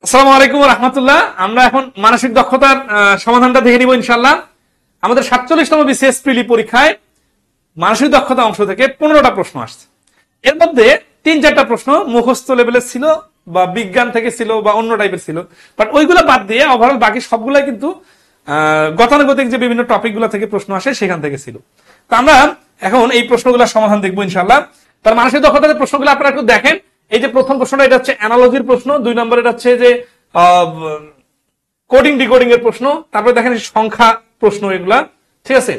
আসসালামু আলাইকুম রাহমাতুল্লাহ। আমরা এখন মানসিক দক্ষতার সমাধানটা দেখে নিব ইনশাআল্লাহ। আমাদের 47তম বিসিএস প্রিলি পরীক্ষায় মানসিক দক্ষতা অংশ থেকে 15টা প্রশ্ন আসছে। এর মধ্যে 3-4টা প্রশ্ন মুখস্থ লেভেলের ছিল বা বিজ্ঞান থেকে ছিল বা অন্য টাইপের ছিল, বাট ওইগুলো বাদ দিয়ে ওভারঅল বাকি সবগুলাই কিন্তু গতানুগতিক যে বিভিন্ন টপিকগুলো থেকে প্রশ্ন আসে সেখান থেকে ছিল। তো আমরা এখন এই প্রশ্নগুলোর সমাধান দেখবো ইনশাআল্লাহ। তার মানসিক দক্ষতার প্রশ্নগুলো আপনারা একটু দেখেন। এই যে প্রথম প্রশ্নটা, এটা হচ্ছে অ্যানালজির প্রশ্ন। 2 নম্বর এটা হচ্ছে যে কোডিং ডিকোডিং এর প্রশ্ন। তারপরে দেখেন সংখ্যা প্রশ্ন, এগুলা ঠিক আছে।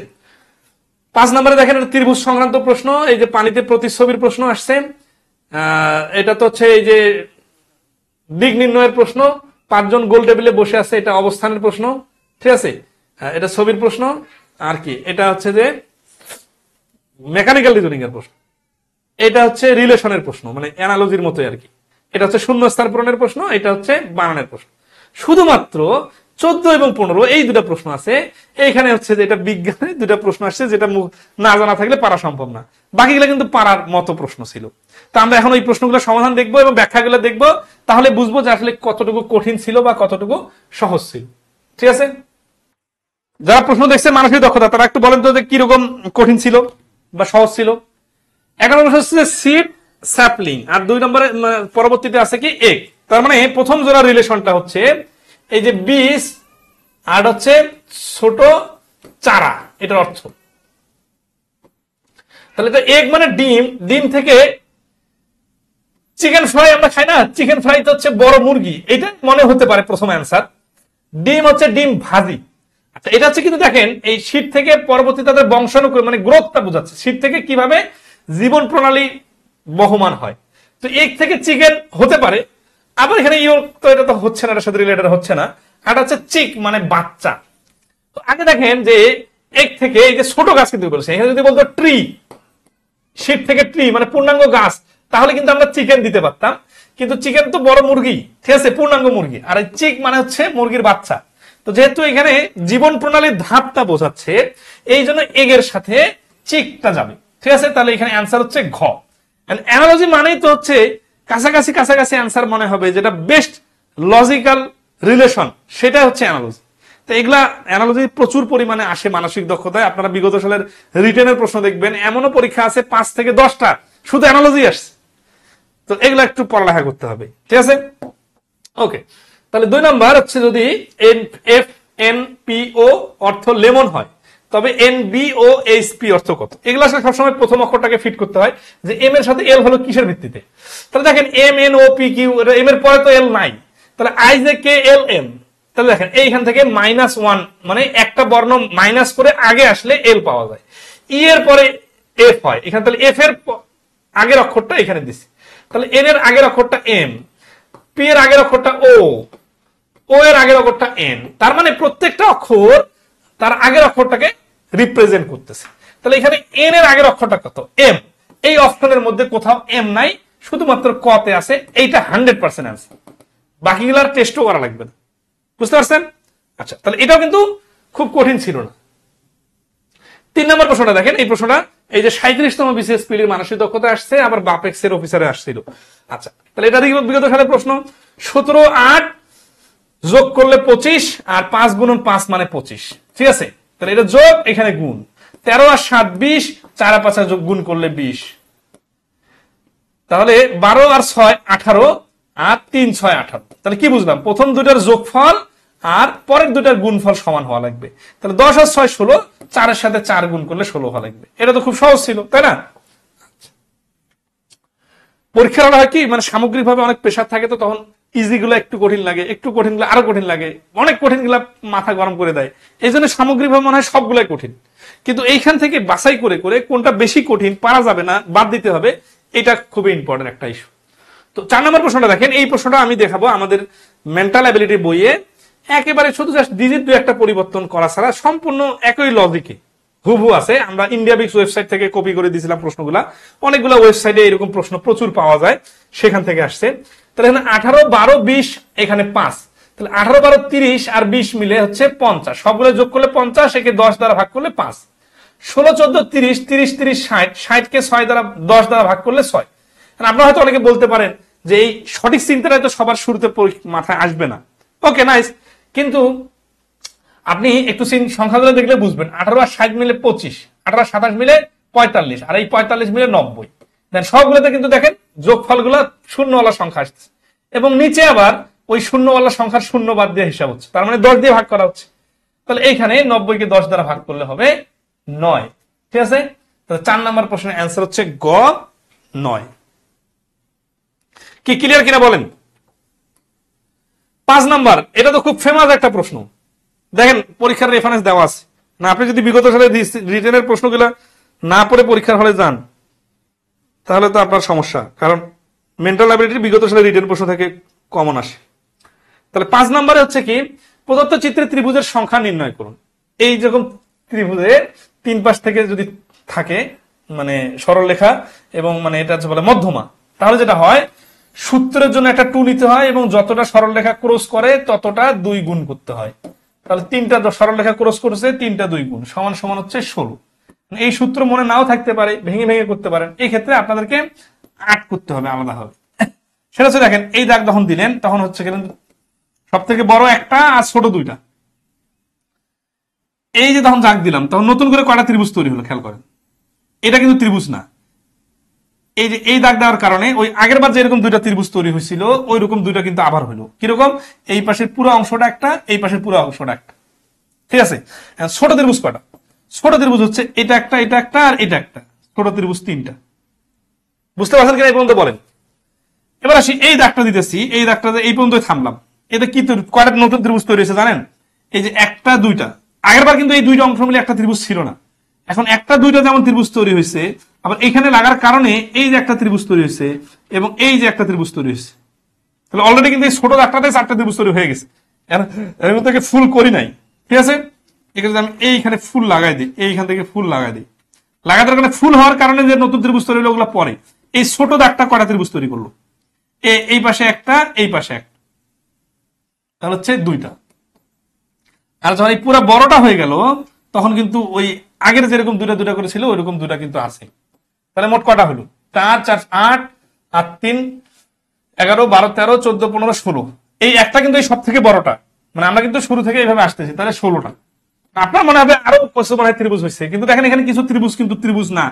5 নম্বরে দেখেন ত্রিভুজ সংক্রান্ত প্রশ্ন, এই যে পানিতে প্রতিচ্ছবির প্রশ্ন আসছে। এটা তো হচ্ছে এই যে দিক নির্ণয়ের প্রশ্ন। 5 জন গোল টেবিলে বসে আছে, এটা অবস্থানের প্রশ্ন, ঠিক আছে। এটা ছবির প্রশ্ন। আর কি, এটা হচ্ছে যে মেকানিক্যাল রিজনিং এর প্রশ্ন। এটা হচ্ছে রিলেশনের প্রশ্ন, মানে অ্যানালজির মতোই আর কি। এটা হচ্ছে শূন্যস্থান পূরণের প্রশ্ন, এটা হচ্ছে বানানের প্রশ্ন। শুধুমাত্র 14 এবং 15 এই দুটা প্রশ্ন আছে। এইখানে হচ্ছে যে এটা বিজ্ঞানের দুটা প্রশ্ন আসছে, যেটা না জানা থাকলে পারা সম্ভব না। বাকিগুলো কিন্তু পারার মতো প্রশ্ন ছিল। তো আমরা এখন এই প্রশ্নগুলো সমাধান দেখবো এবং ব্যাখ্যাগুলো দেখবো, তাহলে বুঝবো যে আসলে কতটুকু কঠিন ছিল বা কতটুকু সহজ ছিল, ঠিক আছে। যারা প্রশ্ন দেখছে মানসিক দক্ষতা, তারা একটু বলেন তো যে কিরকম কঠিন ছিল বা সহজ ছিল। 1 নম্বর হচ্ছে সিড স্যাপলিং, আর 2 নম্বরে পরবর্তীতে আছে কি এক। তার মানে প্রথম জোড়া রিলেশনটা হচ্ছে এই যে বীজ আর হচ্ছে ছোট চারা, এটার অর্থ। তাহলে তো এক মানে ডিম, ডিম থেকে চিকেন ফ্রাই আমরা খাই না, চিকেন ফ্রাই তো হচ্ছে বড় মুরগি, এটা মনে হতে পারে প্রথম অ্যান্সার। ডিম হচ্ছে ডিম ভাজি। আচ্ছা, এটা হচ্ছে কিন্তু দেখেন এই শীত থেকে পরবর্তী তাদের বংশানুক্রম মানে গ্রোথটা বোঝাচ্ছে, শীত থেকে কিভাবে জীবন প্রণালী বহমান হয়। তো এক থেকে চিকেন হতে পারে, আবার এখানে ইয়র্ক তো এটা তো হচ্ছে না, এটার সাথে রিলেটেড হচ্ছে না। আর হচ্ছে চিক মানে বাচ্চা। তো আগে দেখেন যে এক থেকে এই যে ছোট গাছ কিন্তু বলছে, এখানে যদি বলতো ট্রি, শীত থেকে ট্রি মানে পূর্ণাঙ্গ গাছ, তাহলে কিন্তু আমরা চিকেন দিতে পারতাম। কিন্তু চিকেন তো বড় মুরগি, ঠিক আছে, পূর্ণাঙ্গ মুরগি। আর এই চিক মানে হচ্ছে মুরগির বাচ্চা। তো যেহেতু এখানে জীবন প্রণালীর ধাপটা বোঝাচ্ছে, এই জন্য এগের সাথে চিকটা যাবে, ঠিক আছে। তাহলে এখানে অ্যান্সার হচ্ছে ঘ। অ্যানালজি মানেই তো হচ্ছে কাছাকাছি কাছাকাছি অ্যান্সার মনে হবে, যেটা বেস্ট লজিক্যাল রিলেশন, সেটা হচ্ছে অ্যানালজি। তো এগুলা অ্যানালজি প্রচুর পরিমাণে আসে মানসিক দক্ষতায়। আপনারা বিগত সালের রিটেনের প্রশ্ন দেখবেন, এমনও পরীক্ষা আছে 5 থেকে 10টা শুধু অ্যানালজি আসছে। তো এগুলা একটু পড়ালেখা করতে হবে, ঠিক আছে। ওকে, তাহলে 2 নম্বর হচ্ছে যদি FNPO অর্থ লেমন হয়, তবে NBOHP অর্থ কত। এগুলো আসলে সবসময় প্রথম অক্ষরটাকে ফিট করতে হয়, যে এম এর সাথে এল হলো কিসের ভিত্তিতে। তাহলে দেখেন MNOPQ, এম এর পরে তো এল নাই, তাহলে IJKLM। তাহলে দেখেন এইখান থেকে -1 মানে একটা বর্ণ মাইনাস করে আগে আসলে এল পাওয়া যায়। ই এর পরে এফ হয় এখানে, তাহলে এফ এর আগের অক্ষরটা এখানে দিছি। তাহলে এন এর আগের অক্ষরটা এম, পি এর আগের অক্ষরটা ও এর আগের অক্ষরটা এন। তার মানে প্রত্যেকটা অক্ষর তার আগের অক্ষরটাকে রিপ্রেজেন্ট করতেছে। তাহলে এখানে এন এর আগের অক্ষরটা কত, এম। এই অপশনের মধ্যে কোথাও এম নাই, শুধুমাত্র ক তে আছে। এইটা 100% অ্যান্সার, বাকিগুলার টেস্টও করা লাগবে না, বুঝতে পারছেন। আচ্ছা, তাহলে এটাও কিন্তু খুব কঠিন ছিল না। 3 নম্বর প্রশ্নটা দেখেন, এই প্রশ্নটা এই যে 37তম বিসিএস প্রিলির মানসিক দক্ষতা আসছে, আবার বাপেক্স এর অফিসারে আসছিল। আচ্ছা, তাহলে এটা বিগত সালের প্রশ্ন। 17 যোগ করলে 25, আর 5 গুণন 5 মানে 25, ঠিক আছে। তাহলে এটা যোগ, এখানে গুণ। 13 আর 7 20, 4 আর 5 যোগ গুণ করলে 20। তাহলে 12 আর 6 18, আর 3 6 18। তাহলে কি বুঝলাম, প্রথম দুটার যোগফল আর পরের দুটার গুণফল সমান হওয়া লাগবে। তাহলে 10 আর 6 16, 4 এর সাথে 4 গুণ করলে 16 হওয়া লাগবে। এটা তো খুব সহজ ছিল, তাই না। পরীক্ষার হলে হয় কি, মানে সামগ্রিকভাবে অনেক প্রেশার থাকে, তো তখন ইজি গুলো একটু কঠিন লাগে, একটু কঠিন গুলো আরো কঠিন লাগে, অনেক কঠিন গুলা মাথা গরম করে দেয়। এই জন্য সামগ্রিকভাবে মনে হয় সবগুলাই কঠিন, কিন্তু এইখান থেকে বাছাই করে করে কোনটা বেশি কঠিন পারা যাবে না, বাদ দিতে হবে, এটা খুবই ইম্পর্টেন্ট একটা ইস্যু। তো 4 নম্বর প্রশ্নটা দেখেন, এই প্রশ্নটা আমি দেখাবো আমাদের মেন্টাল অ্যাবিলিটি বইয়ে। একেবারে শুধু জাস্ট ডিজিট 2-1টা পরিবর্তন করা ছাড়া সম্পূর্ণ একই লজিকে হুবহু আছে। আমরা ইন্ডিয়া বিক্স ওয়েবসাইট থেকে কপি করে দিয়েছিলাম প্রশ্নগুলা, অনেকগুলো ওয়েবসাইটে এরকম প্রশ্ন প্রচুর পাওয়া যায়, সেখান থেকে আসছে। তাহলে এখানে 18 12 20, এখানে 5, তাহলে 18 12 30 আর 20 মিলে হচ্ছে 50, সবগুলো যোগ করলে 50, একে 10 দ্বারা ভাগ করলে 5। 16 14 30, 30 30 60, 60 কে 6 দ্বারা 10 দ্বারা ভাগ করলে 6। আপনারা হয়তো অনেকে বলতে পারেন যে এই সঠিক চিন্তাটাই তো সবার শুরুতে মাথায় আসবে না। ওকে নাইস, কিন্তু আপনি একটু সংখ্যাগুলো দেখলে বুঝবেন 18 আর 60 মিলে 25, 18 আর 27 মিলে 45, আর এই 45 মিলে 90। দেন সবগুলোতে কিন্তু দেখেন যোগফলগুলো শূন্যওয়ালা সংখ্যা আসছে, এবং নিচে আবার ওই শূন্যওয়ালা সংখ্যার শূন্য বাদ দিয়ে হিসাব হচ্ছে, তার মানে 10 দিয়ে ভাগ করা হচ্ছে। তাহলে এইখানে 90 কে 10 দ্বারা ভাগ করলে হবে 9। ঠিক আছে, তাহলে 4 নম্বর প্রশ্নের অ্যান্সার হচ্ছে গ 9। কি ক্লিয়ার কিনা বলেন? 5 নাম্বার, এটা তো খুব ফেমাস একটা প্রশ্ন। দেখেন পরীক্ষার রেফারেন্স দেওয়া আছে না, আপনি যদি বিগত সালে রিটেনের প্রশ্নগুলো না পড়ে পরীক্ষার হলে যান তাহলে তো আপনার সমস্যা, কারণ মেন্টাল অ্যাবিলিটির বিগত সালে রিটেন প্রশ্ন থেকে কমন আসে। তাহলে 5 নম্বরে হচ্ছে কি, প্রদত্ত চিত্রে ত্রিভুজের সংখ্যা নির্ণয় করুন। এই যখন ত্রিভুজের 3 পাশ থেকে যদি থাকে মানে সরলরেখা এবং মানে এটা হচ্ছে বলে মধ্যমা, তাহলে যেটা হয় সূত্রের জন্য একটা 2 নিতে হয় এবং যতটা সরলরেখা ক্রস করে ততটা 2 গুণ করতে হয়। তাহলে 3টা সরলরেখা ক্রস করেছে, 3টা 2 গুণ সমান সমান হচ্ছে 16। এই সূত্র মনে নাও থাকতে পারে, ভেঙে ভেঙে করতে পারেন, এই ক্ষেত্রে আপনাদেরকে 8 করতে হবে আলাদা হবে। সেটা হচ্ছে দেখেন এই দাগ যখন দিলেন তখন হচ্ছে কিন্তু সব থেকে বড় একটা আর ছোট 2টা, এই যে তখন দাগ দিলাম তখন নতুন করে কয়টা ত্রিভুজ তৈরি হলো খেয়াল করেন। এটা কিন্তু ত্রিভুজ না, এই যে এই দাগ দেওয়ার কারণে ওই আগের বার যেরকম 2টা ত্রিভুজ তৈরি হয়েছিল ওই রকম 2টা কিন্তু আবার হলো। কিরকম? এই পাশের পুরো অংশটা একটা, এই পাশের পুরো অংশটা একটা। ঠিক আছে, ছোট ত্রিভুজ কয়টা? ছোট ত্রিভুজ হচ্ছে এটা একটা, এটা একটা আর এটা একটা, ছোট ত্রিভুজ 3টা। বুঝতে পারছেন কিনা এই পর্যন্ত বলেন? এবার আসি এই দাগটা দিতেছি, এই দাগটা এই পর্যন্ত থামলাম। এটা কি কয়টা নতুন ত্রিভুজ তৈরি হয়েছে জানেন? এই যে একটা 2টা, আগের বার কিন্তু এই 2টা অংশ মিলে একটা ত্রিভুজ ছিল না, এখন একটা 2টা যেমন ত্রিভুজ তৈরি হয়েছে, আবার এখানে লাগার কারণে এই যে একটা ত্রিভুজ তৈরি হয়েছে এবং এই যে একটা ত্রিভুজ তৈরি হয়েছে। তাহলে অলরেডি কিন্তু এই ছোট দাগটাতে 4টা ত্রিভুজ তৈরি হয়ে গেছে, এর মধ্যে ফুল করি নাই। ঠিক আছে, এখানে আমি এইখানে ফুল লাগাই দিই, এইখান থেকে ফুল লাগাই দিই, লাগানোর কারণে ফুল হওয়ার কারণে যে নতুন ত্রিভুজ তৈরি হলো ওগুলো পরে। এই ছোট দাগটা কয়টা ত্রিভুজ তৈরি করলো? এই পাশে একটা, এই পাশে একটা, তাহলে হচ্ছে 2টা। আর যখন এই পুরো বড়টা হয়ে গেল তখন কিন্তু ওই আগের যেরকম 2টা 2টা করে ছিল ওইরকম 2টা কিন্তু আছে। তাহলে মোট কটা হলো? 4 4 8 আর 3 11 12 13 14 15 16। এই একটা কিন্তু এই সব থেকে বড়টা, মানে আমরা কিন্তু শুরু থেকে এইভাবে আসতেছি, তাহলে 16টা। আপনার মনে হবে আরো কিছু মনে হয় ত্রিভুজ হয়েছে, কিন্তু দেখেন এখানে কিছু ত্রিভুজ কিন্তু ত্রিভুজ না,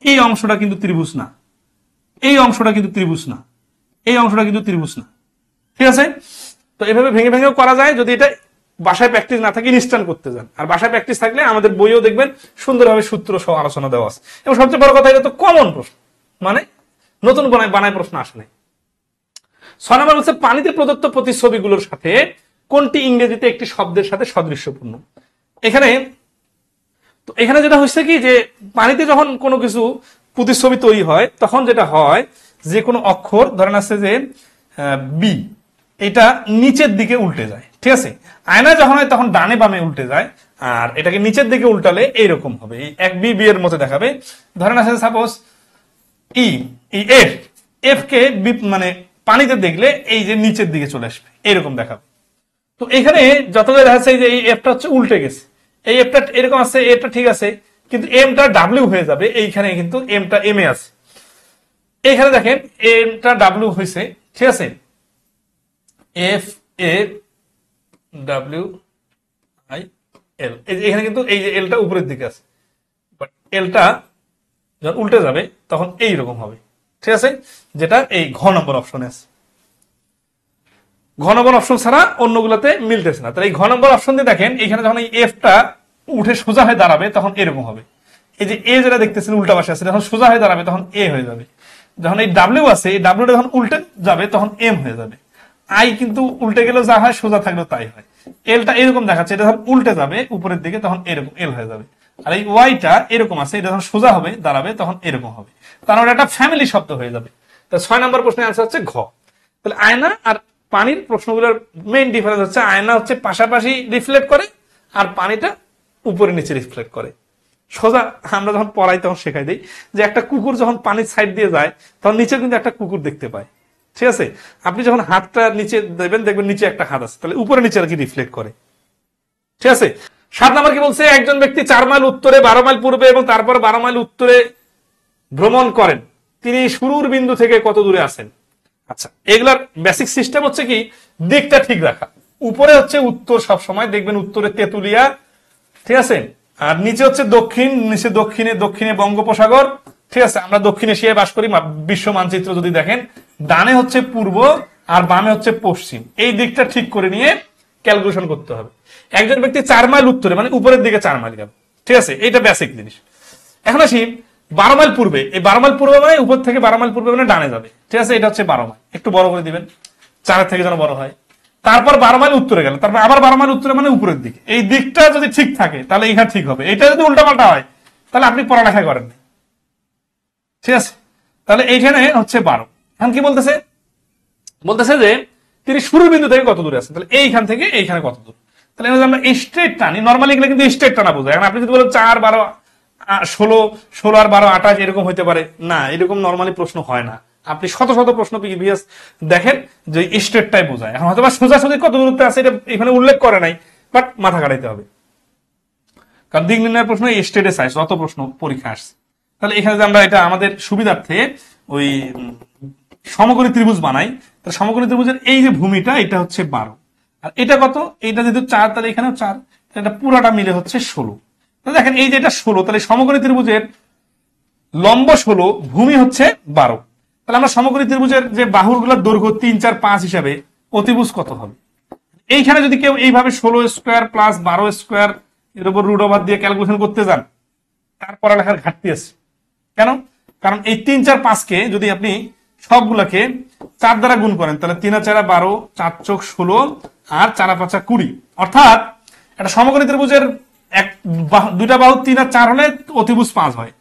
এই অংশটা কিন্তু ত্রিভুজ না, এই অংশটা কিন্তু ত্রিভুজ না, এই অংশটা কিন্তু ত্রিভুজ না। ঠিক আছে, তো এভাবে ভেঙে ভেঙেও করা যায় যদি এটা বাসায় প্র্যাকটিস না থাকে, ইনস্ট্যান্ট করতে যান। আর বাসায় প্র্যাকটিস থাকলে আমাদের বইও দেখবেন সুন্দরভাবে সূত্র সহ আলোচনা দেওয়া আছে। এবং সবচেয়ে বড় কথা, এটা তো কমন প্রশ্ন, মানে নতুন বানায় প্রশ্ন আসে নাই। 6 নম্বর হচ্ছে পানিতে প্রদত্ত প্রতিচ্ছবিগুলোর সাথে কোনটি ইংরেজিতে একটি শব্দের সাথে সদৃশ্যপূর্ণ। এখানে যেটা হচ্ছে কি, যে পানিতে যখন কোনো কিছু প্রতিচ্ছবি তৈরি হয় তখন যেটা হয় যে কোনো অক্ষর ধরেন আছে যে বি, এটা নিচের দিকে উল্টে যায়। ঠিক আছে, আয়না যখন হয় তখন ডানে বামে উল্টে যায়, আর এটাকে নিচের দিকে উল্টালে এইরকম হবে, এক বি বি এর মতো দেখাবে। ধরেন আছে সাপোজ এফ কে মানে পানিতে দেখলে এই যে নিচের দিকে চলে আসবে, এইরকম দেখাবে। তো এখানে যতটা দেখা যাচ্ছে যে এই এফটা হচ্ছে উল্টে গেছে, এই এফটা এরকম আছে, এটা ঠিক আছে, কিন্তু এমটা ডাব্লিউ হয়ে যাবে, এইখানে কিন্তু এমটা এম এ আছে। এইখানে দেখেন এমটা ডাব্লিউ হয়েছে, ঠিক আছে, F A W I L, এখানে কিন্তু এই যে এলটা উপরের দিকে আছে, বাট এলটা যখন উল্টে যাবে তখন এইরকম হবে। ঠিক আছে, যেটা এই ঘ নম্বর অপশনে আছে। ঘ নম্বর অপশন ছাড়া অন্যগুলোতে মিলতেছে না। তাহলে এই ঘ নম্বর অপশন দিয়ে দেখেন এখানে যখন এই এফটা উঠে সোজা হয়ে দাঁড়াবে তখন এরকম হবে। এই যে এ যেটা দেখতেছেন উল্টা পাশে আছে, যখন সোজা হয়ে দাঁড়াবে তখন এ হয়ে যাবে। যখন এই ডাব্লিউ আছে, এই ডাব্লিউটা যখন উল্টে যাবে তখন এম হয়ে যাবে। আই কিন্তু উল্টে গেলেও যা হয়, সোজা থাকলেও তাই হয়। এলটা এরকম দেখাচ্ছে, এটা যখন উল্টে যাবে উপরের দিকে তখন এরকম এল হয়ে যাবে। আর এই ওয়াইটা এরকম আছে, এটা যখন সোজা হবে দাঁড়াবে তখন এরকম হবে। তার মানে একটা ফ্যামিলি শব্দ হয়ে যাবে। তো 6 নম্বর প্রশ্নের আনসার হচ্ছে ঘ। তাহলে আয়না আর পানির প্রশ্নগুলোর মেইন ডিফারেন্স হচ্ছে আয়না হচ্ছে পাশাপাশি রিফ্লেক্ট করে আর পানিটা উপরে নিচে রিফ্লেক্ট করে। সোজা আমরা যখন পড়াই তখন শেখাই দিই যে একটা কুকুর যখন পানির সাইড দিয়ে যায় তখন নিচে কিন্তু একটা কুকুর দেখতে পায়। ঠিক আছে, আপনি যখন হাতটা নিচে দেবেন দেখবেন নিচে একটা হাত আছে, তাহলে উপরে নিচে আর কি রিফ্লেক্ট করে। ঠিক আছে, 7 নম্বর কি বলছে? একজন ব্যক্তি 4 মাইল উত্তরে, 12 মাইল পূর্বে এবং তারপর 12 মাইল উত্তরে ভ্রমণ করেন, তিনি শুরুর বিন্দু থেকে কত দূরে আছেন? আচ্ছা, এগুলার বেসিক সিস্টেম হচ্ছে কি, দিকটা ঠিক রাখা। উপরে হচ্ছে উত্তর, সব সময় দেখবেন উত্তরে তেতুলিয়া, ঠিক আছে, আর নিচে হচ্ছে দক্ষিণ, নিচে দক্ষিণে বঙ্গোপসাগর, ঠিক আছে, আমরা দক্ষিণ এশিয়ায় বাস করি। বিশ্ব মানচিত্র যদি দেখেন, ডানে হচ্ছে পূর্ব আর বামে হচ্ছে পশ্চিম, এই দিকটা ঠিক করে নিয়ে ক্যালকুলেশন করতে হবে। একজন ব্যক্তি 4 মাইল উত্তরে, মানে উপরের দিকে 4 মাইল গেল, ঠিক আছে, এইটা বেসিক জিনিস। এখন আসি 12 মাইল পূর্বে। এই 12 মাইল পূর্বে মানে উপর থেকে 12 মাইল পূর্বে মানে ডানে যাবে, ঠিক আছে, এটা হচ্ছে 12 মাইল। একটু বড় করে দিবেন, 4 থেকে যেন বড় হয়। তারপর 12 মাইল উত্তরে গেল, তারপর আবার 12 মাইল উত্তরে মানে উপরের দিকে। এই দিকটা যদি ঠিক থাকে তাহলে এইখানে ঠিক হবে। এটা যদি উল্টাপাল্টা হয় তাহলে আপনি পড়ালেখা করেন, ঠিক আছে। তাহলে এইখানে হচ্ছে 12। এখন কি বলতেছে, বলতেছে যে তিনি শুরুর বিন্দু থেকে কত দূরে আছেন, তাহলে এইখান থেকে এইখানে কত দূর। তাহলে আমরা স্ট্রেট টানি, নর্মালি এগুলো কিন্তু স্ট্রেট টানা বোঝায়। এখন আপনি যদি বলেন 4, 12, 16 আর 12, 28 এরকম হইতে পারে না, এরকম নর্মালি প্রশ্ন হয় না। আপনি শত শত প্রশ্ন প্রিভিয়াস দেখেন যে স্ট্রেটটাই বোঝায়। এখন হয়তো সোজাসুজি কত দূরত্বে আছে এটা এখানে উল্লেখ করে নাই, বাট মাথা কাটাইতে হবে, কারণ দিক নির্ণয়ের প্রশ্ন স্ট্রেটে চাই, যত প্রশ্ন পরীক্ষা আসছে। তাহলে এখানে যে আমরা এটা আমাদের সুবিধার্থে ওই সমকোণী ত্রিভুজ বানাই, তাহলে সমকোণী ত্রিভুজের এই যে ভূমিটা এটা হচ্ছে 12, আর এটা কত, এইটা যেহেতু 4, তাহলে এখানেও 4, এটা পুরাটা মিলে হচ্ছে 16। দেখেন এই যে এটা 16, তাহলে সমকোণী ত্রিভুজের লম্ব 16, ভূমি হচ্ছে 12। তাহলে আমরা সমকোণী ত্রিভুজের যে বাহুগুলোর দৈর্ঘ্য 3, 4, 5 হিসাবে অতিভুজ কত হবে। এইখানে যদি কেউ এইভাবে 16 স্কোয়ার প্লাস 12 স্কোয়ার এর উপর রুট ওভার দিয়ে ক্যালকুলেশন করতে যান, তার পড়ালেখার ঘাটতি আছে। কেন? কারণ এই 3, 4, 5 কে যদি আপনি সবগুলাকে 4 দ্বারা গুণ করেন, তাহলে 3 আর 4 12, 4 চোখ 16 আর 4 আর 5 20, অর্থাৎ একটা সমকোণী ত্রিভুজের দুইটা বাহু 3 আর 4 হলে অতিভুজ 5 হয়।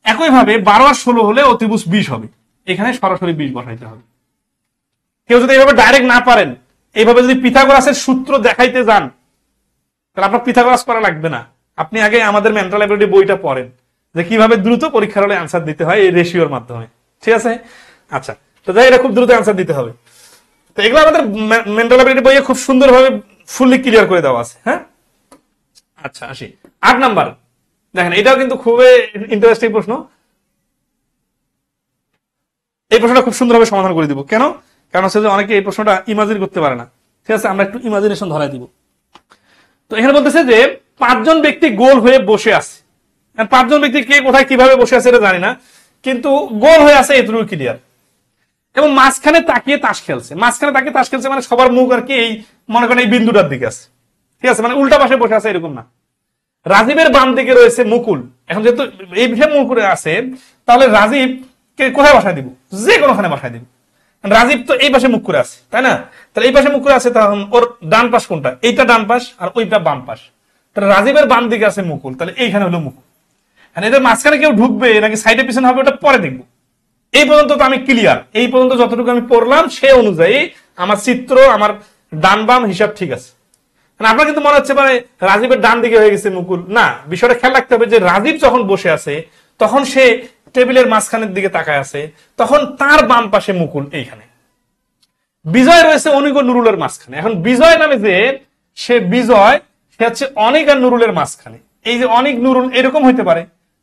একইভাবে 12 আর 16 হলে অতিভুজ 20 হবে। এখানে সরাসরি 20 বসাইতে হবে। কেউ যদি এইভাবে ডাইরেক্ট না পারেন, এইভাবে যদি পিথাগোরাসের সূত্র দেখাইতে যান, তাহলে আপনার পিথাগোরাস করা লাগবে না। আপনি আগে আমাদের মেন্টাল অ্যাবিলিটি বইটা পড়েন, যে কিভাবে দ্রুত পরীক্ষার হলে অ্যান্সার দিতে হয় এই রেশিওর মাধ্যমে, ঠিক আছে। আচ্ছা, তো যাই, এটা খুব দ্রুত অ্যান্সার দিতে হবে। তো এগুলো আমাদের মেন্টাল অ্যাবিলিটি বইয়ে খুব সুন্দরভাবে ফুললি ক্লিয়ার করে দেওয়া আছে। হ্যাঁ, আচ্ছা আসি 8 নাম্বার। দেখেন এটাও কিন্তু খুবই ইন্টারেস্টিং প্রশ্ন। এই প্রশ্নটা খুব সুন্দরভাবে সমাধান করে দিব। কেন? কারণ হচ্ছে যে অনেকে এই প্রশ্নটা ইমাজিন করতে পারে না, ঠিক আছে, আমরা একটু ইমাজিনেশন ধরাই দিব। তো এখানে বলতেছে যে 5 জন ব্যক্তি গোল হয়ে বসে আছে। 5 জন ব্যক্তি কে কোথায় কিভাবে বসে আছে এটা জানি না, কিন্তু গোল হয়ে আছে এটুকু ক্লিয়ার। এবং মাঝখানে তাকিয়ে তাস খেলছে। মাঝখানে তাকিয়ে তাস খেলছে মানে সবার মুখ আর কি এই মনে করেন এই বিন্দুটার দিকে আছে, ঠিক আছে, মানে উল্টা পাশে বসে আছে এরকম না। রাজীবের বাম দিকে রয়েছে মুকুল। এখন যেহেতু এই বিষয়ে মুকুল আছে, তাহলে রাজীব কে কোথায় বসায় দিব? যে কোনোখানে বসায় দিব। রাজীব তো এই পাশে মুখ করে আছে, তাই না? তাহলে এই পাশে মুখ করে আছে, তখন ওর ডান পাশ কোনটা? এইটা ডান পাশ আর ওইটা বাম পাশ। তাহলে রাজীবের বাম দিকে আছে মুকুল, তাহলে এইখানে হলো মুকুল। এদের মাঝখানে কেউ ঢুকবে নাকি সাইডে পিছনে হবে ওটা পরে দেখবো। এই পর্যন্ত তো আমি ক্লিয়ার, এই পর্যন্ত যতটুকু আমি পড়লাম সে অনুযায়ী আমার চিত্র, আমার ডান বাম হিসাব ঠিক আছে। আপনার কিন্তু মনে হচ্ছে মানে রাজীবের ডান দিকে হয়ে গেছে মুকুল, না, বিষয়টা খেয়াল রাখতে হবে যে রাজীব যখন বসে আছে তখন সে টেবিলের মাঝখানের দিকে তাকায় আছে, তখন তার বাম পাশে মুকুল এইখানে। বিজয় রয়েছে অনিক ও নুরুলের মাঝখানে। এখন বিজয় নামে যে সে বিজয়, সে হচ্ছে অনিক আর নুরুলের মাঝখানে। এই যে অনিক নুরুল এরকম হইতে পারে,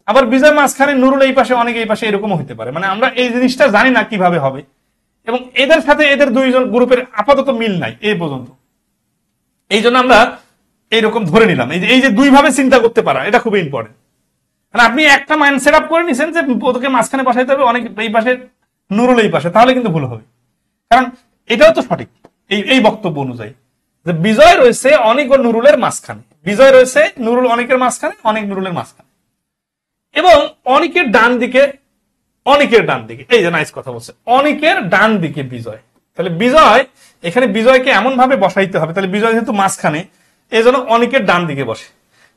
আবার বিজয় মাঝখানে নুরুল এই পাশে অনেক এই পাশে এরকম হইতে পারে। মানে আমরা এই জিনিসটা জানি না কিভাবে হবে, এবং এদের সাথে এদের দুইজন গ্রুপের আপাতত মিল নাই এই পর্যন্ত। এই জন্য আমরা এইরকম ধরে নিলাম। এই যে দুই ভাবে চিন্তা করতে পারা, এটা খুবই ইম্পর্টেন্ট। মানে আপনি একটা মাইন্ড সেট আপ করে নিছেন যে ওদেরকে মাঝখানে বসাইতে হবে, অনেক এই পাশে নুরুল এই পাশে, তাহলে কিন্তু ভুল হবে। কারণ এটাও তো সঠিক এই বক্তব্য অনুযায়ী যে বিজয় রয়েছে অনেক ও নুরুলের মাঝখানে, বিজয় রয়েছে নুরুল অনেকের মাঝখানে, অনেক নুরুলের মাঝখানে, এবং অনেকের ডান দিকে, অনেকের ডান দিকে, এই যে নাইস কথা বলছে, অনেকের ডান দিকে বিজয়। তাহলে বিজয়, এখানে বিজয়কে এমন ভাবে বসাইতে হবে, তাহলে বিজয় যেহেতু মাঝখানে, এই জন্য অনেকের ডান দিকে বসে।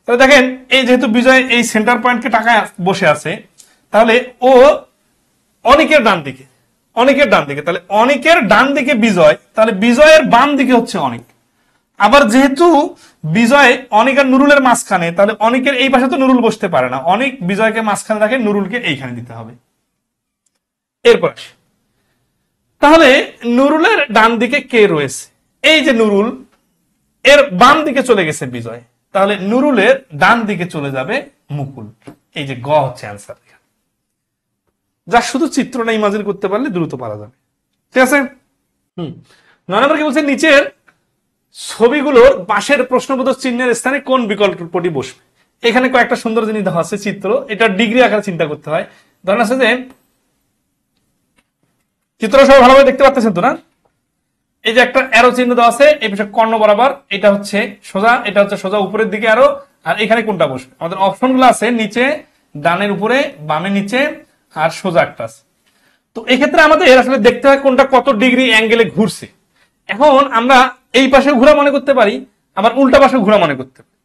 তাহলে দেখেন এই যেহেতু বিজয় এই সেন্টার পয়েন্টকে টাকায় বসে আছে, তাহলে ও অনেকের ডান দিকে, অনেকের ডান দিকে, তাহলে অনেকের ডান দিকে বিজয়, তাহলে বিজয়ের বাম দিকে হচ্ছে অনেক। আবার যেহেতু বিজয় অনেক আর নুরুলের মাঝখানে, তাহলে অনেকের এই পাশে তো নুরুল বসতে পারে না, অনেক বিজয়কে মাঝখানে রাখে, নুরুলকে এইখানে দিতে হবে। এরপর তাহলে নুরুলের ডান দিকে কে রয়েছে? এই যে নুরুল, এর বাম দিকে চলে গেছে বিজয়, তাহলে নুরুলের ডান দিকে চলে যাবে মুকুল। এই যে গ হচ্ছে অ্যান্সার। যা শুধু চিত্রটা ইমাজিন করতে পারলে দ্রুত পারা যাবে। ঠিক আছে। 9 নম্বর কি বলছে, নিচের ছবিগুলোর পাশের প্রশ্নবোধক চিহ্নের স্থানে কোন বিকল্পটি বসবে। এখানে কয়েকটা সুন্দর জিনিস দেওয়া আছে চিত্র, এটা ডিগ্রি আকারে চিন্তা করতে হয়। ধরেন আছে যে চিত্র সব ভালোভাবে দেখতে পাচ্ছেন তো না, এই যে একটা অ্যারো চিহ্ন দেওয়া আছে এই পাশে কর্ণ বরাবর, এটা হচ্ছে সোজা, এটা হচ্ছে সোজা উপরের দিকে আরো, আর এখানে কোনটা বসবে। আমাদের অপশন গুলো আছে নিচে, ডানের উপরে, বামে নিচে, আর সোজা একটা আছে। তো এক্ষেত্রে আমাদের আসলে দেখতে হয় কোনটা কত ডিগ্রি অ্যাঙ্গেলে ঘুরছে। এখন আমরা এই পাশে ঘোরা মনে করতে পারি, আবার উল্টা পাশে ঘোরা মনে করতে পারি।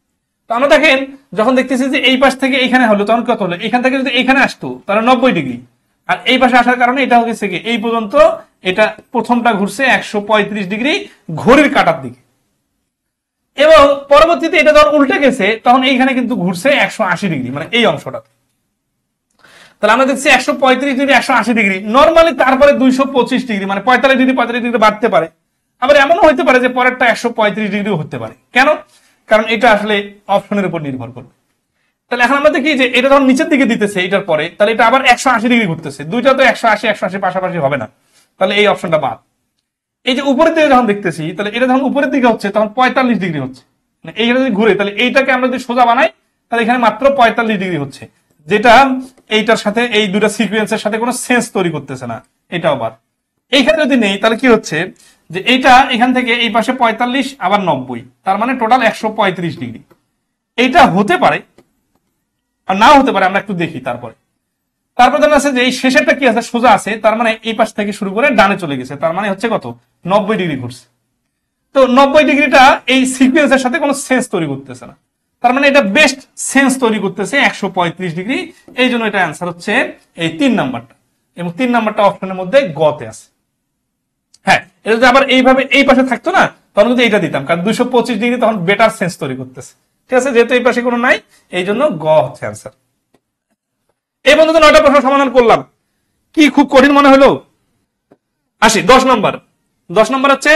তো আমরা দেখেন যখন দেখতেছি যে এই পাশ থেকে এইখানে হলো, তখন কত হলো, এখান থেকে যদি এখানে আসতো তাহলে 90 ডিগ্রি, আর এই পাশে আসার কারণে এটা হচ্ছে কি এই পর্যন্ত, এটা প্রথমটা ঘুরছে 135 ডিগ্রি ঘড়ির কাঁটার দিকে, এবং পরবর্তীতে এটা যখন উল্টে গেছে তখন এইখানে কিন্তু ঘুরছে 180 ডিগ্রি, মানে এই অংশটা। তাহলে আমরা দেখছি 135 ডিগ্রি 180 ডিগ্রি নর্মালি, তারপরে 225 ডিগ্রি মানে 45 ডিগ্রি বাড়তে পারে। আবার এমনও হইতে পারে যে পরেরটা 135 ডিগ্রি হতে পারে। কেন? কারণ এটা আসলে অপশনের উপর নির্ভর করবে। তাহলে এখন আমরা দেখি যে এটা যখন নিচের দিকে দিতেছে এটার পরে, তাহলে এটা আবার 180 ডিগ্রি ঘুরতেছে, দুইটা তো 180 পাশাপাশি হবে না, তাহলে এই অপশনটা বাদ। এই যে উপরের দিকে যখন দেখতেছি, তাহলে এটা যখন উপরের দিকে হচ্ছে তখন 45 ডিগ্রি হচ্ছে, মানে এইখানে যদি ঘুরে তাহলে এইটাকে আমরা যদি সোজা বানাই তাহলে এখানে মাত্র 45 ডিগ্রি হচ্ছে, যেটা এইটার সাথে এই দুটা সিকোয়েন্সের সাথে কোনো সেন্স তৈরি করতেছে না, এটাও বাদ। এইখানে যদি নেই তাহলে কি হচ্ছে যে এইটা এখান থেকে এই পাশে 45 আবার 90, তার মানে টোটাল 135 ডিগ্রি। এইটা হতে পারে আর নাও হতে পারে, আমরা একটু দেখি। তারপরে দেখা আছে যে এই শেষেরটা কি আছে, সোজা আছে, তার মানে এই পাশ থেকে শুরু করে ডানে চলে গেছে, তার মানে হচ্ছে কত 90 ডিগ্রি ঘুরছে। তো 90 ডিগ্রিটা এই সিকোয়েন্সের সাথে কোনো সেন্স তৈরি করতেছে না, তার মানে এটা বেস্ট সেন্স তৈরি করতেছে 135 ডিগ্রি। এই জন্য এটা অ্যান্সার হচ্ছে এই 3 নাম্বারটা, এবং 3 নাম্বারটা অপশনের মধ্যে গতে আছে। হ্যাঁ, এটা যদি আবার এইভাবে এই পাশে থাকতো না তখন কিন্তু এইটা দিতাম, কারণ 225 ডিগ্রি তখন বেটার সেন্স তৈরি করতেছে। ঠিক আছে, যেহেতু এই পাশে কোনো নাই এই জন্য গ হচ্ছে অ্যান্সার। এই পর্যন্ত 9টা প্রশ্ন সমাধান করলাম, কি খুব কঠিন মনে হলো? আসি 10 নম্বর। 10 নম্বর হচ্ছে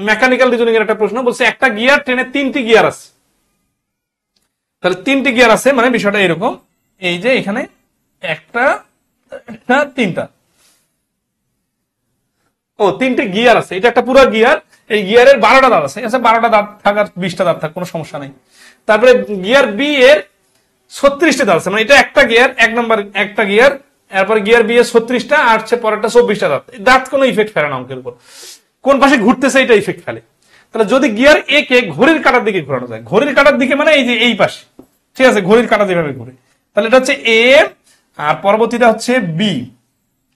মেকানিক্যাল রিজনিং এর একটা প্রশ্ন, বলছে একটা গিয়ার ট্রেনে 3টি গিয়ার আছে। তাহলে 3টি গিয়ার আছে মানে বিষয়টা এরকম, এই যে এখানে একটা 3টা, 3টে গিয়ার আছে, এটা একটা পুরো গিয়ার, এই গিয়ারের 12টা দাঁত আছে। আচ্ছা 12টা দাঁত থাক আর 20টা দাঁত থাক, কোনো সমস্যা নেই। তারপরে গিয়ার বি এর 36টা দাঁত আছে, মানে এটা একটা গিয়ার, 1 নম্বর একটা গিয়ার, এরপর গিয়ার বি এর 36টা, আর পরেরটা 24টা দাঁত। দাঁত কোনো ইফেক্ট ফেলে না অঙ্কের উপর, কোন পাশে ঘুরতেছে এটা ইফেক্ট ফেলে। তাহলে যদি গিয়ার এ কে ঘড়ির কাঁটার দিকে ঘোরানো যায়, ঘড়ির কাঁটার দিকে মানে এই যে এই পাশে, ঠিক আছে, ঘড়ির কাঁটা যেভাবে ঘুরে, তাহলে এটা হচ্ছে এ, আর পরবর্তীটা হচ্ছে বি।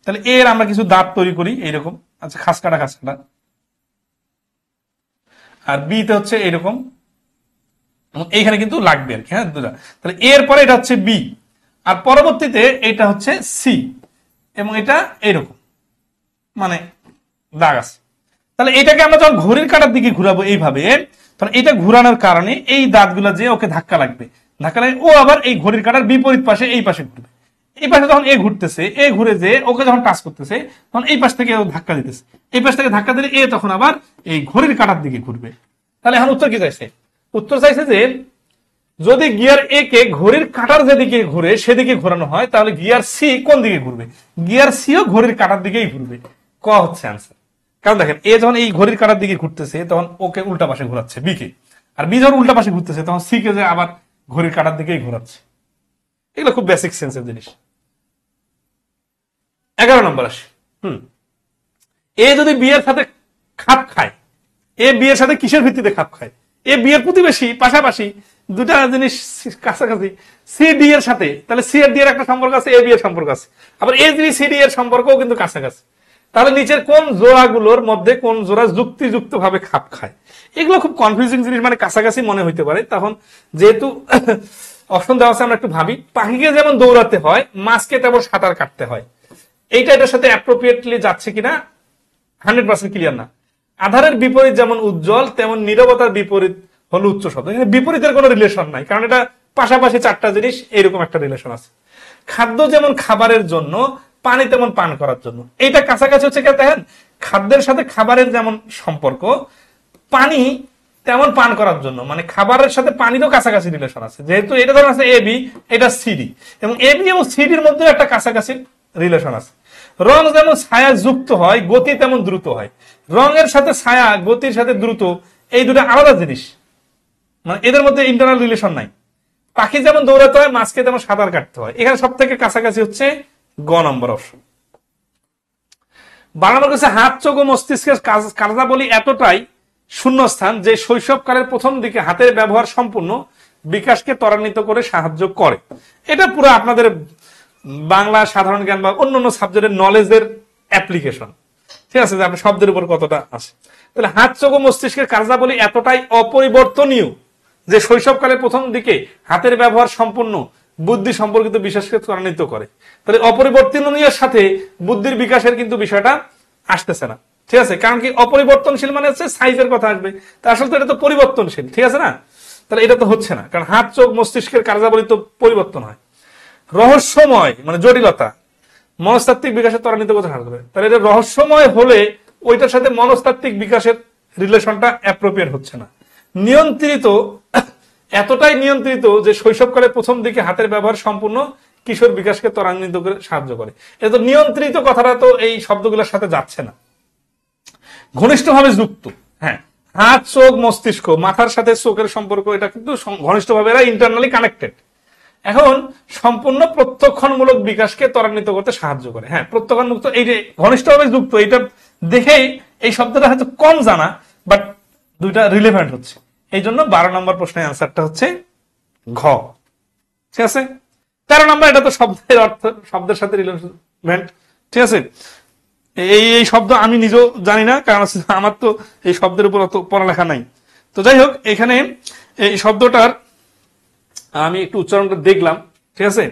তাহলে এর আমরা কিছু দাঁত তৈরি করি এইরকম, আচ্ছা খাস কাটা, আর বি তে হচ্ছে এরকম, এইখানে কিন্তু লাগবে আর কি। হ্যাঁ, দুটা। তাহলে এর পরে এটা হচ্ছে বি, আর পরবর্তীতে এটা হচ্ছে সি, এবং এটা এরকম মানে দাগ আছে। তাহলে এটাকে আমরা যখন ঘড়ির কাঁটার দিকে ঘুরাবো এইভাবে, তখন এটা ঘুরানোর কারণে এই দাঁতগুলা যে ওকে ধাক্কা লাগবে, ও আবার এই ঘড়ির কাঁটার বিপরীত পাশে এই পাশে ঘুরবে। এই পাশে যখন এ ঘুরতেছে, এ ঘুরে যে ওকে যখন টাচ করতেছে তখন এই পাশ থেকে ধাক্কা দিতেছে, এই পাশ থেকে ধাক্কা দিলে এ তখন আবার এই ঘড়ির কাঁটার দিকে ঘুরবে। তাহলে এখন উত্তর কি চাইছে? উত্তর চাইছে যে যদি গিয়ার এ কে ঘড়ির কাঁটার যেদিকে ঘুরে সেদিকে ঘোরানো হয়, তাহলে গিয়ার সি কোন দিকে ঘুরবে? গিয়ার সিও ঘড়ির কাঁটার দিকেই ঘুরবে। ক হচ্ছে আনসার। কারণ দেখেন এ যখন এই ঘড়ির কাঁটার দিকে ঘুরতেছে তখন ওকে উল্টা পাশে ঘোরাচ্ছে বি কে, আর বি যখন উল্টা পাশে ঘুরতেছে তখন সি কে যে আবার ঘড়ির কাঁটার দিকেই ঘোরাচ্ছে। এগুলো খুব বেসিক সেন্সের জিনিস। 11 নম্বর আসে। এ যদি বি এর সাথে খাপ খায়, এ বি এর সাথে কিসের ভিত্তিতে খাপ খায়? এ বি এর প্রতিবেশী, পাশাপাশি, দুটা জিনিস কাছাকাছি। সি ডি এর সাথে, তাহলে সি এর ডি এর একটা সম্পর্ক আছে, এ বি এর সম্পর্ক আছে, আবার এ বি সি ডি এর সম্পর্কও কিন্তু কাছাকাছি। তাহলে নিচের কোন জোড়াগুলোর মধ্যে কোন জোড়া যুক্তিযুক্ত ভাবে খাপ খায়? এগুলো খুব কনফিউজিং জিনিস, মানে কাছাকাছি মনে হইতে পারে। তখন যেহেতু অপশন দেওয়া আছে আমরা একটু ভাবি। পাখিকে যেমন দৌড়াতে হয়, মাছকে তেমন সাঁতার কাটতে হয়। এইটা এটার সাথে অ্যাপ্রোপ্রিয়েটলি যাচ্ছে কিনা 100% ক্লিয়ার না। আধারের বিপরীত যেমন উজ্জ্বল, তেমন নীরবতার বিপরীত হলো উচ্চ শব্দ। বিপরীতের কোনো রিলেশন নাই, কারণ এটা পাশাপাশি 4টা জিনিস, এরকম একটা রিলেশন আছে। খাদ্য যেমন খাবারের জন্য, পানি তেমন পান করার জন্য। এইটা কাছাকাছি হচ্ছে কেন দেখেন, খাদ্যের সাথে খাবারের যেমন সম্পর্ক, পানি তেমন পান করার জন্য, মানে খাবারের সাথে পানিরও কাছাকাছি রিলেশন আছে। যেহেতু এটা ধরুন আছে এ বি, এটা সিডি, এবং এ বি এবং সিডির মধ্যে একটা কাছাকাছি রিলেশন আছে। রং যেমন ছায়া যুক্ত হয়, গতি তেমন দ্রুত হয়। রঙের সাথে ছায়া, গতির সাথে দ্রুত, এই দুটো আলাদা জিনিস, মানে এদের মধ্যে ইন্টারনাল রিলেশন নাই। পাখি যেমন দৌড়াতে হয়, মাছকে তেমন সাঁতার কাটতে হয়। এখানে সব থেকে কাছাকাছি হচ্ছে গ নম্বর অপশন। 12 নম্বর কাছে হাত, চোখ ও মস্তিষ্কের কার্যাবলী এতটাই শূন্যস্থান যে শৈশবকালের প্রথম দিকে হাতের ব্যবহার সম্পূর্ণ বিকাশকে ত্বরান্বিত করে সাহায্য করে। এটা পুরো আপনাদের বাংলা, সাধারণ জ্ঞান বা অন্যান্য সাবজেক্টের নলেজের অ্যাপ্লিকেশন, ঠিক আছে, যে আপনার শব্দের উপর কতটা আছে। তাহলে হাত, চোখ ও মস্তিষ্কের কার্যাবলী এতটাই অপরিবর্তনীয় যে শৈশবকালের প্রথম দিকে হাতের ব্যবহার সম্পূর্ণ বুদ্ধি সম্পর্কিত বিকাশকে ত্বরান্বিত করে। তাহলে অপরিবর্তনীয়ের সাথে বুদ্ধির বিকাশের কিন্তু বিষয়টা আসতেছে না, ঠিক আছে। কারণ কি, অপরিবর্তনশীল মানে হচ্ছে সাইজের কথা আসবে, তা আসলে তো এটা তো পরিবর্তনশীল, ঠিক আছে না। তাহলে এটা তো হচ্ছে না, কারণ হাত, চোখ, মস্তিষ্কের কার্যাবলী তো পরিবর্তন হয়। রহস্যময় মানে জটিলতা মনস্তাত্ত্বিক বিকাশের ত্বরান্বিত করতে সাহায্য করে। তাহলে এটা রহস্যময় হলে ওইটার সাথে মনস্তাত্ত্বিক বিকাশের রিলেশনটা অ্যাপ্রোপ্রিয়েট হচ্ছে না। নিয়ন্ত্রিত, এতটাই নিয়ন্ত্রিত যে শৈশবকালের প্রথম দিকে হাতের ব্যবহার সম্পূর্ণ কিশোর বিকাশকে ত্বরান্বিত করে সাহায্য করে। এটা তো নিয়ন্ত্রিত কথাটা তো এই শব্দগুলোর সাথে যাচ্ছে না। ঘনিষ্ঠভাবে যুক্ত, হ্যাঁ, হাত, চোখ, মস্তিষ্ক, মাথার সাথে চোখের সম্পর্ক, এটা কিন্তু ঘনিষ্ঠভাবে এরা ইন্টারনালি কানেক্টেড। এখন সম্পূর্ণ প্রত্যক্ষণমূলক বিকাশকে ত্বরান্বিত করতে সাহায্য করে। হ্যাঁ, প্রত্যক্ষণ মুক্ত, এই যে ঘনিষ্ঠভাবে যুক্ত, এটা দেখেই এই শব্দটা হয়তো কম জানা, বাট দুইটা রিলেভেন্ট হচ্ছে। এই জন্য 12 নম্বর প্রশ্নের অ্যান্সারটা হচ্ছে ঘ, ঠিক আছে। 13 নম্বর, এটা তো শব্দের অর্থ, শব্দের সাথে রিলেভেন্ট, ঠিক আছে। এই শব্দ আমি নিজেও জানি না, কারণ আমার তো এই শব্দের উপর অত পড়ালেখা নাই। তো যাই হোক, এখানে এই শব্দটার আমি একটু উচ্চারণটা দেখলাম, ঠিক আছে।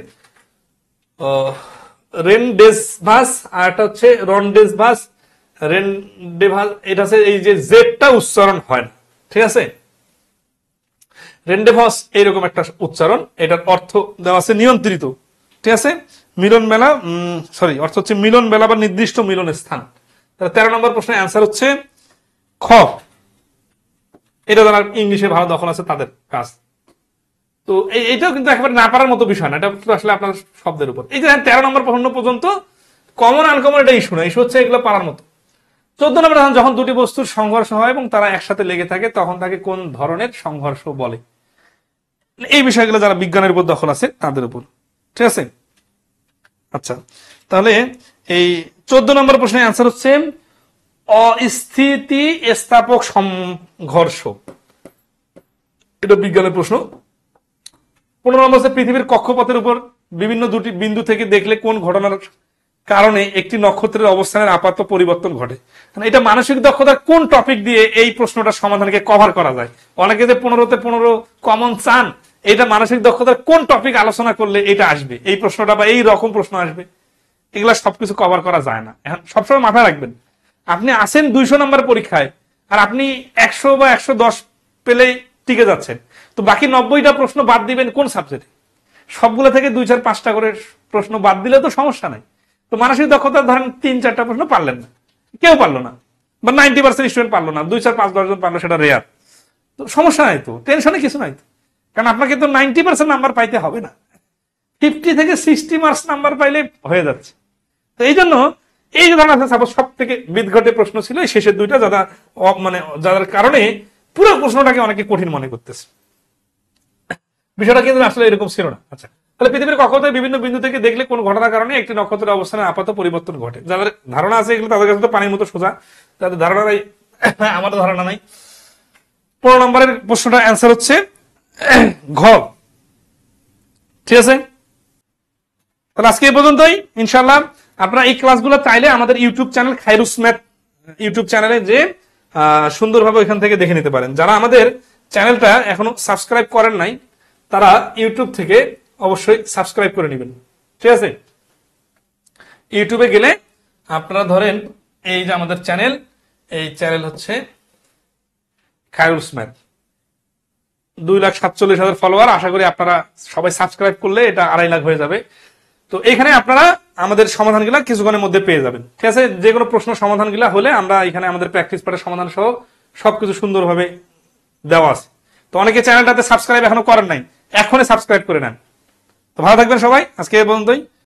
রেনডেসভাস আর এটা হচ্ছে রনডেসভাস, রেনডেভাস, এটা হচ্ছে এই যে জেডটা উচ্চারণ হয় না, ঠিক আছে। রেনডেভাস এইরকম একটা উচ্চারণ, এটার অর্থ দেওয়া আছে নিয়ন্ত্রিত, ঠিক আছে। মিলন মেলা, সরি, অর্থ হচ্ছে মিলন বেলা বা নির্দিষ্ট মিলন স্থান। 13 নম্বর প্রশ্নের অ্যান্সার হচ্ছে খ। এটা যারা ইংলিশে ভালো দখল আছে তাদের কাজ। তো এইটাও কিন্তু একেবারে না পারার মতো বিষয় না, এটা আসলে আপনার শব্দের উপর। এই যে 13 নম্বর প্রশ্ন পর্যন্ত কমন আনকমন এটা ইস্যু না, ইস্যু হচ্ছে এগুলো পারার মতো। 14 নম্বর, যখন দুটি বস্তুর সংঘর্ষ হয় এবং তারা একসাথে লেগে থাকে তখন তাকে কোন ধরনের সংঘর্ষ বলে। এই বিষয়গুলো যারা বিজ্ঞানের উপর দখল আছে তাদের উপর, ঠিক আছে। আচ্ছা, তাহলে এই 14 নম্বর প্রশ্নের অ্যান্সার হচ্ছে অস্থিতি স্থাপক সংঘর্ষ, এটা বিজ্ঞানের প্রশ্ন। 15 নম্বর হচ্ছে পৃথিবীর কক্ষপথের উপর বিভিন্ন দুটি বিন্দু থেকে দেখলে কোন ঘটনার কারণে একটি নক্ষত্রের অবস্থানের আপাত পরিবর্তন ঘটে। এটা মানসিক দক্ষতার কোন টপিক দিয়ে এই প্রশ্নটার সমাধানকে কভার করা যায়। অনেকে যে 15তে 15 কমন চান, এটা মানসিক দক্ষতার কোন টপিক আলোচনা করলে এটা আসবে, এই প্রশ্নটা বা এই রকম প্রশ্ন আসবে, এগুলা সবকিছু কভার করা যায় না। এখন সবসময় মাথায় রাখবেন, আপনি আসেন 200 নম্বর পরীক্ষায় আর আপনি 100 বা 110 পেলেই টিকে যাচ্ছেন, তো বাকি 90টা প্রশ্ন বাদ দিবেন কোন সাবজেক্টে? সবগুলো থেকে 2-4-5টা করে প্রশ্ন বাদ দিলে তো সমস্যা নাই। তো মানসিক দক্ষতা ধরেন 3-4টা প্রশ্ন পারলেন না, কেউ পারলো না, বা 90% স্টুডেন্ট পারলো না, 2-4-5-10 জন পারলো, সেটা রেয়ার। তো সমস্যা নাই, তো টেনশনে কিছু নাই, কারণ আপনাকে তো 90% নাম্বার পাইতে হবে না, 50 থেকে 60 মার্কস নাম্বার পাইলে হয়ে যাচ্ছে। তো এই জন্য এই যে ধরনের সাপোজ সব থেকে বিদঘটে প্রশ্ন ছিল এই শেষের দুইটা, যারা মানে যাদের কারণে পুরো প্রশ্নটাকে অনেকে কঠিন মনে করতেছে, বিষয়টা কিন্তু আসলে এরকম ছিল না। আচ্ছা, তাহলে পৃথিবীর কক্ষপথে বিভিন্ন বিন্দু থেকে দেখলে কোন ঘটনার কারণে একটি নক্ষত্রের অবস্থানের আপাত পরিবর্তন ঘটে। যাদের ধারণা আছে এগুলো তাদের কাছে তো পানির মতো সোজা, তাদের ধারণা নাই, আমারও ধারণা নাই। 15 নম্বরের প্রশ্নটা অ্যান্সার হচ্ছে ঘ, ঠিক আছে। তাহলে আজকে এই পর্যন্তই। ইনশাআল্লাহ আপনারা এই ক্লাসগুলো চাইলে আমাদের ইউটিউব চ্যানেল খায়রুস ম্যাথ ইউটিউব চ্যানেলে যে সুন্দরভাবে ওইখান থেকে দেখে নিতে পারেন। যারা আমাদের চ্যানেলটা এখনো সাবস্ক্রাইব করেন নাই তারা ইউটিউব থেকে অবশ্যই সাবস্ক্রাইব করে নেবেন, ঠিক আছে। ইউটিউবে গেলে আপনারা ধরেন এই যে আমাদের চ্যানেল, এই চ্যানেল হচ্ছে খায়রুস ম্যাথ, 2,47,000 ফলোয়ার। আশা করি আপনারা সবাই সাবস্ক্রাইব করলে এটা 2.5 লাখ হয়ে যাবে। তো এখানে আপনারা আমাদের সমাধানগুলা কিছুক্ষণের মধ্যে পেয়ে যাবেন, ঠিক আছে। যে কোনো প্রশ্ন সমাধানগুলা হলে আমরা এখানে আমাদের প্র্যাকটিস পার্টের সমাধান সহ সবকিছু সুন্দরভাবে দেওয়া আছে। তো অনেকে চ্যানেলটাতে সাবস্ক্রাইব এখনো করেন নাই, এখনই সাবস্ক্রাইব করে নেন। তো ভালো থাকবেন সবাই, আজকে এই পর্যন্তই।